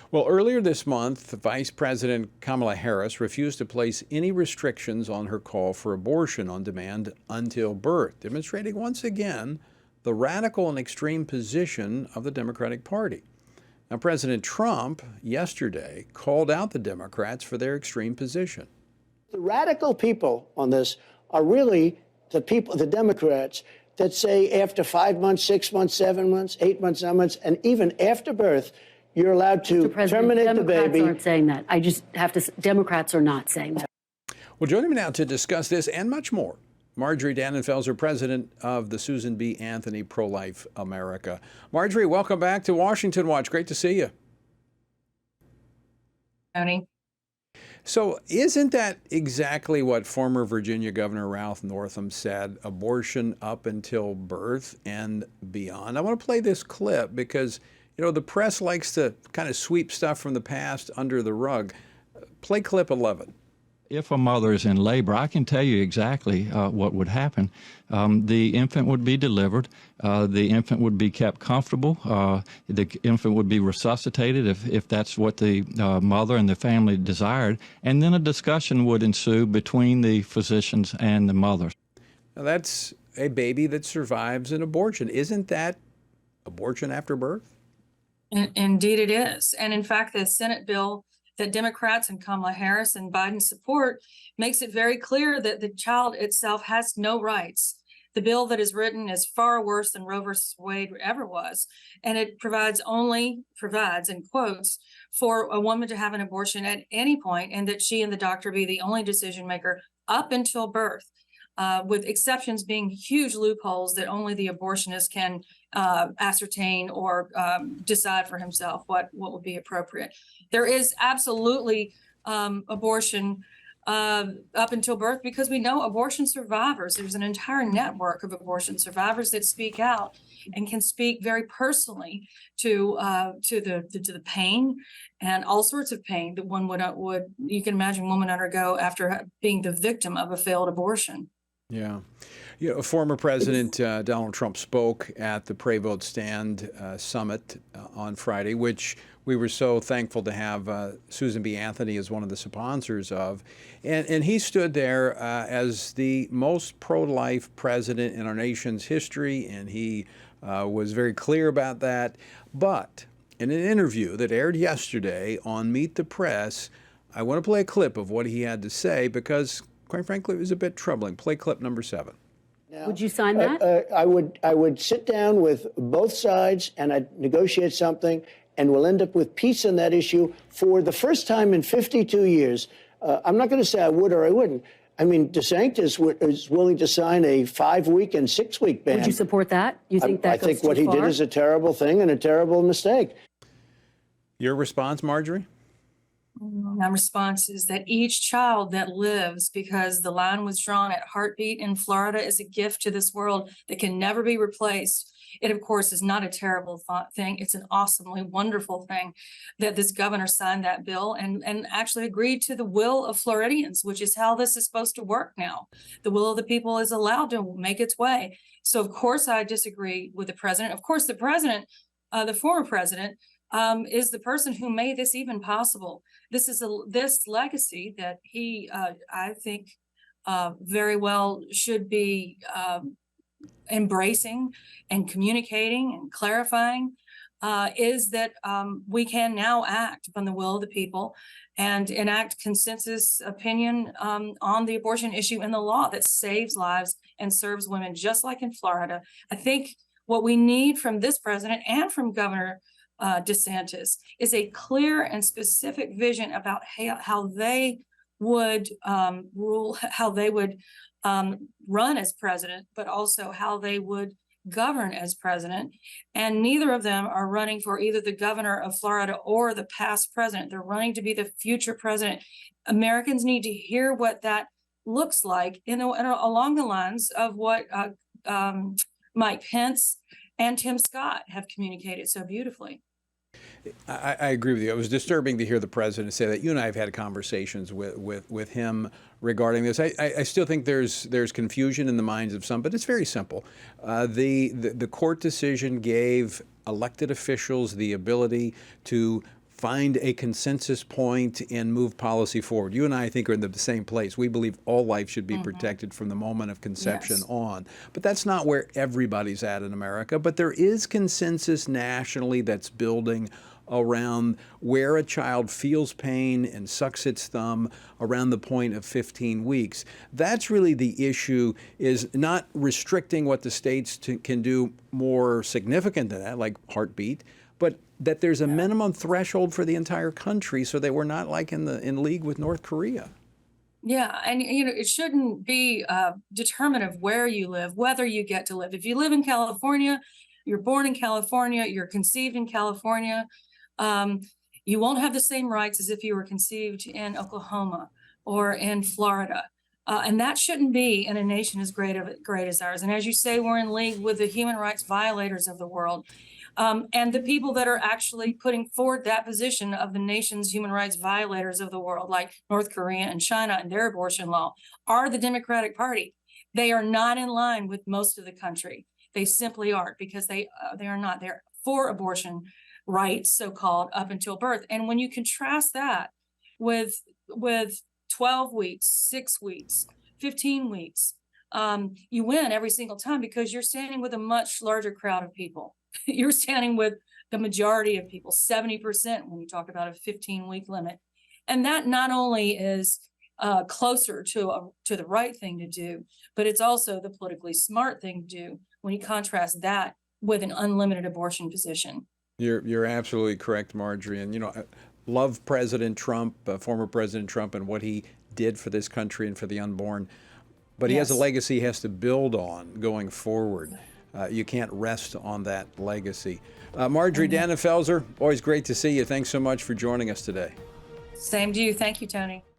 Well, earlier this month, Vice President Kamala Harris refused to place any restrictions on her call for abortion on demand until birth, demonstrating once again the radical and extreme position of the Democratic Party. Now, President Trump yesterday called out the Democrats for their extreme position. The radical people on this are really the people, the Democrats, that say after 5 months, 6 months, 7 months, 8 months, 9 months, and even after birth, you're allowed to terminate the baby. Democrats aren't saying that. I just have to. Democrats are not saying that. Well, joining me now to discuss this and much more, Marjorie Dannenfelser, president of the Susan B. Anthony Pro-Life America. Marjorie, welcome back to Washington Watch. Great to see you. Tony. So isn't that exactly what former Virginia Governor Ralph Northam said, abortion up until birth and beyond? I want to play this clip because, you know, the press likes to kind of sweep stuff from the past under the rug. Play clip 11. If a mother is in labor, I can tell you exactly what would happen. The infant would be delivered. The infant would be kept comfortable. The infant would be resuscitated if that's what the mother and the family desired. And then a discussion would ensue between the physicians and the mother. Now that's a baby that survives an abortion. Isn't that abortion after birth? Indeed it is. And in fact, the Senate bill that Democrats and Kamala Harris and Biden support makes it very clear that the child itself has no rights. The bill that is written is far worse than Roe versus Wade ever was. And it provides in quotes, for a woman to have an abortion at any point, and that she and the doctor be the only decision maker up until birth. With exceptions being huge loopholes that only the abortionist can ascertain or decide for himself what would be appropriate. There is absolutely abortion up until birth because we know abortion survivors. There's an entire network of abortion survivors that speak out and can speak very personally to the pain and all sorts of pain that one would you can imagine a woman undergo after being the victim of a failed abortion. Yeah. You know, former President Donald Trump spoke at the Pray Vote Stand Summit on Friday, which we were so thankful to have Susan B. Anthony as one of the sponsors of. And he stood there as the most pro-life president in our nation's history, and he was very clear about that. But in an interview that aired yesterday on Meet the Press, I want to play a clip of what he had to say because, quite frankly, it was a bit troubling. Play clip number 7. Now, Would you sign that? I would sit down with both sides and I'd negotiate something, and we'll end up with peace on that issue for the first time in 52 years. I'm not going to say I would or I wouldn't. I mean, DeSantis is willing to sign a 5-week and 6-week ban. Would you support that? You think that I think what he did is a terrible thing and a terrible mistake. Your response, Marjorie? My response is that each child that lives because the line was drawn at heartbeat in Florida is a gift to this world that can never be replaced. It, of course, is not a terrible thing. It's an awesomely wonderful thing that this governor signed that bill and actually agreed to the will of Floridians, which is how this is supposed to work now. The will of the people is allowed to make its way. So, of course, I disagree with the president. Of course, the president, the former president, is the person who made this even possible. This is this legacy that he, I think, very well should be embracing and communicating and clarifying, is that we can now act upon the will of the people and enact consensus opinion on the abortion issue in the law that saves lives and serves women, just like in Florida. I think what we need from this president and from Governor DeSantis is a clear and specific vision about how they would rule, how they would run as president, but also how they would govern as president. And neither of them are running for either the governor of Florida or the past president. They're running to be the future president. Americans need to hear what that looks like along the lines of what Mike Pence and Tim Scott have communicated so beautifully. I agree with you. It was disturbing to hear the president say that. You and I have had conversations with him regarding this. I still think there's confusion in the minds of some, but it's very simple. The court decision gave elected officials the ability to find a consensus point and move policy forward. You and I think, are in the same place. We believe all life should be protected from the moment of conception on. But that's not where everybody's at in America. But there is consensus nationally that's building around where a child feels pain and sucks its thumb around the point of 15 weeks. That's really the issue, is not restricting what the states can do more significant than that, like heartbeat, but that there's a minimum threshold for the entire country so that we're not like in league with North Korea. Yeah, and it shouldn't be determinant of where you live, whether you get to live. If you live in California, you're born in California, you're conceived in California, you won't have the same rights as if you were conceived in Oklahoma or in Florida. And that shouldn't be in a nation as great as ours. And as you say, we're in league with the human rights violators of the world. And the people that are actually putting forward that position of the nation's human rights violators of the world, like North Korea and China and their abortion law, are the Democratic Party. They are not in line with most of the country. They simply aren't, because they are not. They're for abortion rights, so-called, up until birth. And when you contrast that with 12 weeks, 6 weeks, 15 weeks, you win every single time, because you're standing with a much larger crowd of people. You're standing with the majority of people, 70%, when you talk about a 15-week limit. And that not only is closer to the right thing to do, but it's also the politically smart thing to do when you contrast that with an unlimited abortion position. You're absolutely correct, Marjorie. And, I love President Trump, former President Trump, and what he did for this country and for the unborn. But he has a legacy he has to build on going forward. You can't rest on that legacy. Marjorie Dannenfelser, always great to see you. Thanks so much for joining us today. Same to you. Thank you, Tony.